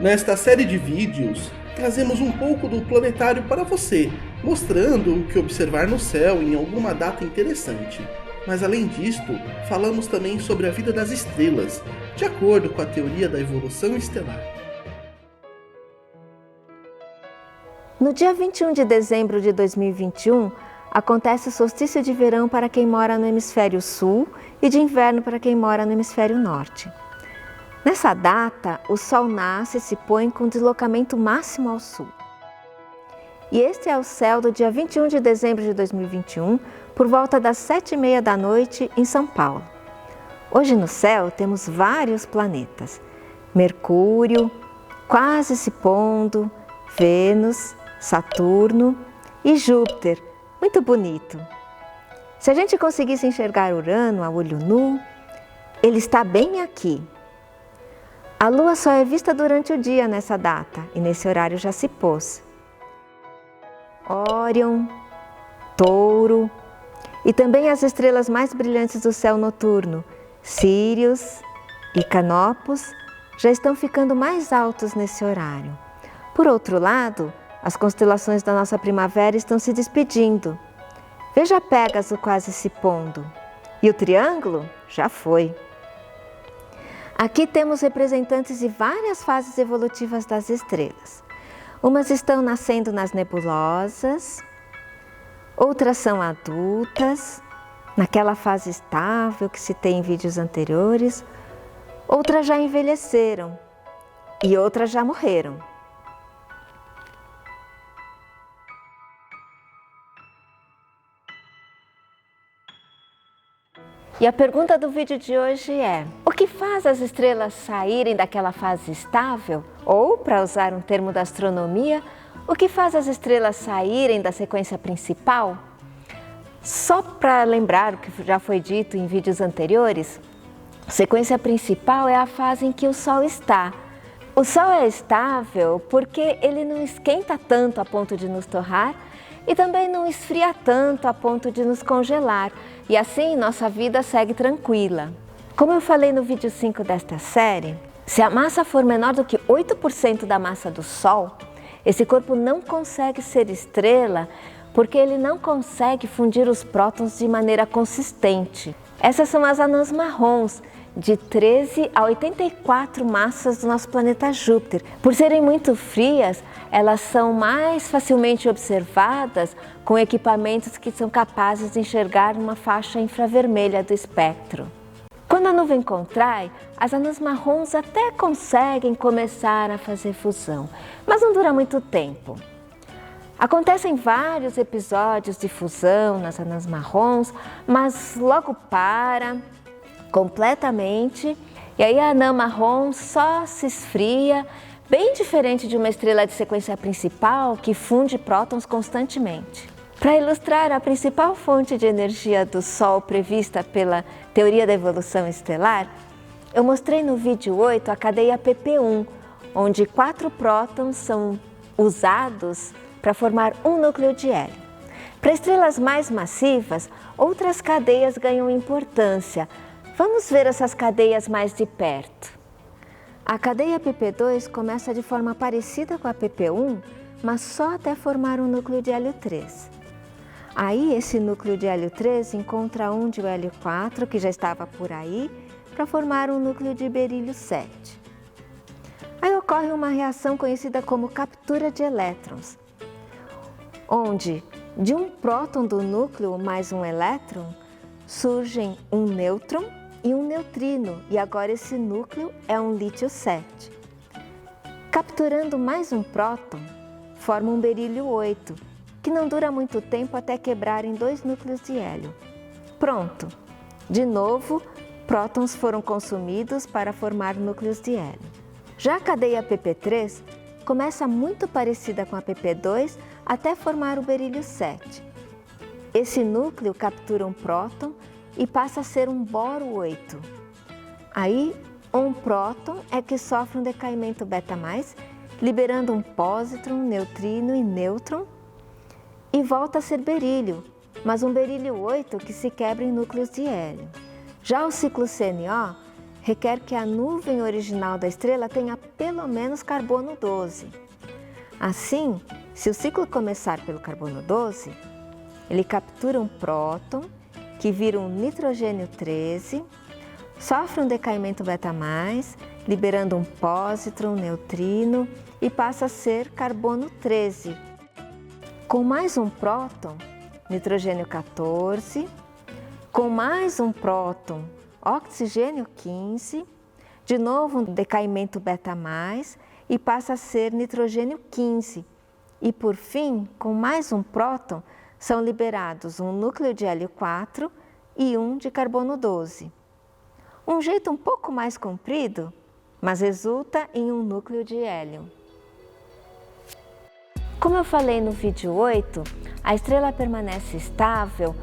Nesta série de vídeos, trazemos um pouco do planetário para você, mostrando o que observar no céu em alguma data interessante. Mas além disto, falamos também sobre a vida das estrelas, de acordo com a teoria da evolução estelar. No dia 21 de dezembro de 2021, acontece o solstício de verão para quem mora no hemisfério sul e de inverno para quem mora no hemisfério norte. Nessa data, o Sol nasce e se põe com deslocamento máximo ao sul. E este é o céu do dia 21 de dezembro de 2021, por volta das 7h30 da noite em São Paulo. Hoje no céu temos vários planetas: Mercúrio, quase se pondo, Vênus, Saturno e Júpiter, muito bonito. Se a gente conseguisse enxergar Urano a olho nu, ele está bem aqui. A Lua só é vista durante o dia nessa data e nesse horário já se pôs. Órion, Touro e também as estrelas mais brilhantes do céu noturno, Sírius e Canopus, já estão ficando mais altos nesse horário. Por outro lado, as constelações da nossa primavera estão se despedindo. Veja Pégaso quase se pondo. E o Triângulo já foi. Aqui temos representantes de várias fases evolutivas das estrelas. Umas estão nascendo nas nebulosas, outras são adultas, naquela fase estável que citei em vídeos anteriores, outras já envelheceram e outras já morreram. E a pergunta do vídeo de hoje é: o que faz as estrelas saírem daquela fase estável? Ou, para usar um termo da astronomia, o que faz as estrelas saírem da sequência principal? Só para lembrar o que já foi dito em vídeos anteriores, a sequência principal é a fase em que o Sol está. O Sol é estável porque ele não esquenta tanto a ponto de nos torrar e também não esfria tanto a ponto de nos congelar. E assim nossa vida segue tranquila. Como eu falei no vídeo 5 desta série, se a massa for menor do que 8% da massa do Sol, esse corpo não consegue ser estrela porque ele não consegue fundir os prótons de maneira consistente. Essas são as anãs marrons, de 13 a 84 massas do nosso planeta Júpiter. Por serem muito frias, elas são mais facilmente observadas com equipamentos que são capazes de enxergar uma faixa infravermelha do espectro. Quando a nuvem contrai, as anãs marrons até conseguem começar a fazer fusão, mas não dura muito tempo. Acontecem vários episódios de fusão nas anãs marrons, mas logo para completamente, e aí a anã marrom só se esfria, bem diferente de uma estrela de sequência principal que funde prótons constantemente. Para ilustrar a principal fonte de energia do Sol prevista pela teoria da evolução estelar, eu mostrei no vídeo 8 a cadeia PP1, onde 4 prótons são usados para formar um núcleo de hélio. Para estrelas mais massivas, outras cadeias ganham importância. Vamos ver essas cadeias mais de perto. A cadeia PP2 começa de forma parecida com a PP1, mas só até formar um núcleo de hélio 3. Aí esse núcleo de hélio 3 encontra um de hélio 4, que já estava por aí, para formar um núcleo de berílio 7. Aí ocorre uma reação conhecida como captura de elétrons, onde de um próton do núcleo mais um elétron, surgem um nêutron e um neutrino, e agora esse núcleo é um lítio 7. Capturando mais um próton, forma um berílio 8, que não dura muito tempo até quebrar em 2 núcleos de hélio. Pronto! De novo, prótons foram consumidos para formar núcleos de hélio. Já a cadeia PP3 começa muito parecida com a PP2 até formar o berílio 7. Esse núcleo captura um próton e passa a ser um boro 8. Aí, um próton é que sofre um decaimento beta+, liberando um pósitron, neutrino e nêutron, e volta a ser berílio, mas um berílio 8 que se quebra em núcleos de hélio. Já o ciclo CNO requer que a nuvem original da estrela tenha pelo menos carbono 12. Assim, se o ciclo começar pelo carbono 12, ele captura um próton, que vira um nitrogênio 13, sofre um decaimento beta+, liberando um pósitron, neutrino, e passa a ser carbono 13. Com mais um próton, nitrogênio 14, com mais um próton, oxigênio 15, de novo um decaimento beta+, e passa a ser nitrogênio 15. E por fim, com mais um próton, são liberados um núcleo de hélio 4 e um de carbono 12. Um jeito um pouco mais comprido, mas resulta em um núcleo de hélio. Como eu falei no vídeo 8, a estrela permanece estável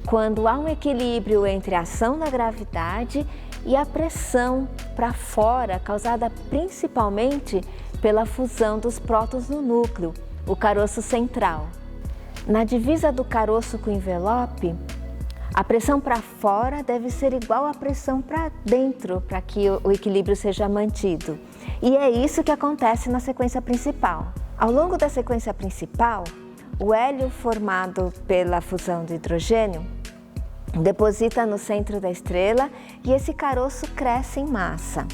quando há um equilíbrio entre a ação da gravidade e a pressão para fora, causada principalmente pela fusão dos prótons no núcleo, o caroço central. Na divisa do caroço com o envelope, a pressão para fora deve ser igual à pressão para dentro, para que o equilíbrio seja mantido. E é isso que acontece na sequência principal. Ao longo da sequência principal, o hélio formado pela fusão do hidrogênio deposita no centro da estrela e esse caroço cresce em massa.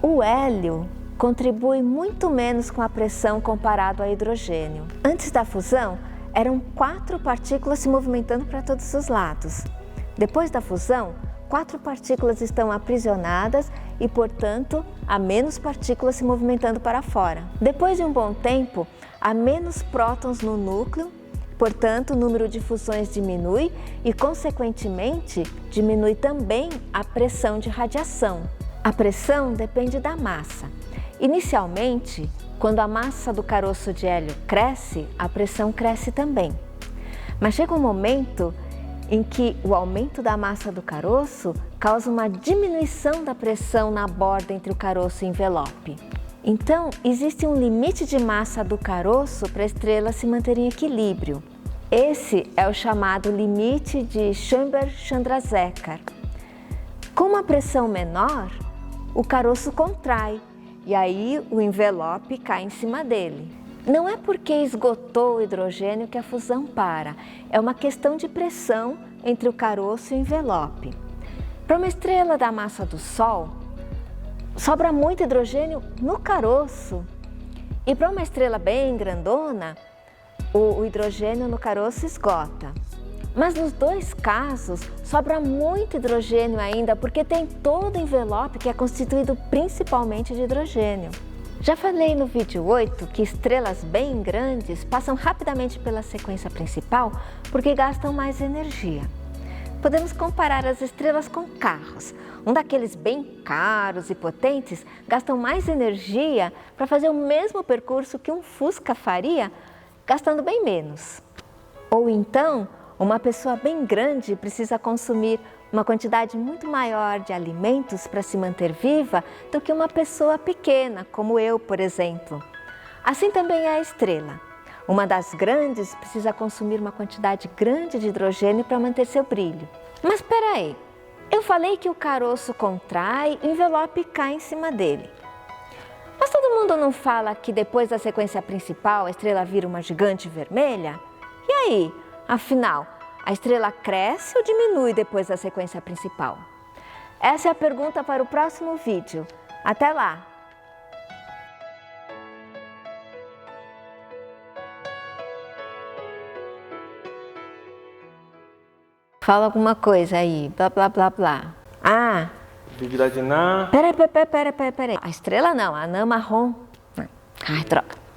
O hélio contribui muito menos com a pressão comparado ao hidrogênio. Antes da fusão, eram 4 partículas se movimentando para todos os lados. Depois da fusão, 4 partículas estão aprisionadas e, portanto, há menos partículas se movimentando para fora. Depois de um bom tempo, há menos prótons no núcleo, portanto, o número de fusões diminui e, consequentemente, diminui também a pressão de radiação. A pressão depende da massa. Inicialmente, quando a massa do caroço de hélio cresce, a pressão cresce também. Mas chega um momento em que o aumento da massa do caroço causa uma diminuição da pressão na borda entre o caroço e o envelope. Então, existe um limite de massa do caroço para a estrela se manter em equilíbrio. Esse é o chamado limite de Schoenberg-Chandrasekhar. Com uma pressão menor, o caroço contrai e aí o envelope cai em cima dele. Não é porque esgotou o hidrogênio que a fusão para, é uma questão de pressão entre o caroço e o envelope. Para uma estrela da massa do Sol, sobra muito hidrogênio no caroço. E para uma estrela bem grandona, o hidrogênio no caroço esgota. Mas nos dois casos, sobra muito hidrogênio ainda, porque tem todo o envelope que é constituído principalmente de hidrogênio. Já falei no vídeo 8 que estrelas bem grandes passam rapidamente pela sequência principal porque gastam mais energia. Podemos comparar as estrelas com carros. Um daqueles bem caros e potentes gastam mais energia para fazer o mesmo percurso que um Fusca faria, gastando bem menos. Ou então, uma pessoa bem grande precisa consumir uma quantidade muito maior de alimentos para se manter viva do que uma pessoa pequena, como eu, por exemplo. Assim também é a estrela. Uma das grandes precisa consumir uma quantidade grande de hidrogênio para manter seu brilho. Mas espera aí, eu falei que o caroço contrai e o envelope cai em cima dele. Mas todo mundo não fala que depois da sequência principal a estrela vira uma gigante vermelha? E aí, afinal, a estrela cresce ou diminui depois da sequência principal? Essa é a pergunta para o próximo vídeo. Até lá! Fala alguma coisa aí, blá blá blá blá. Ah! Atividade na... Peraí. A estrela não, a anã marrom. Ai, droga.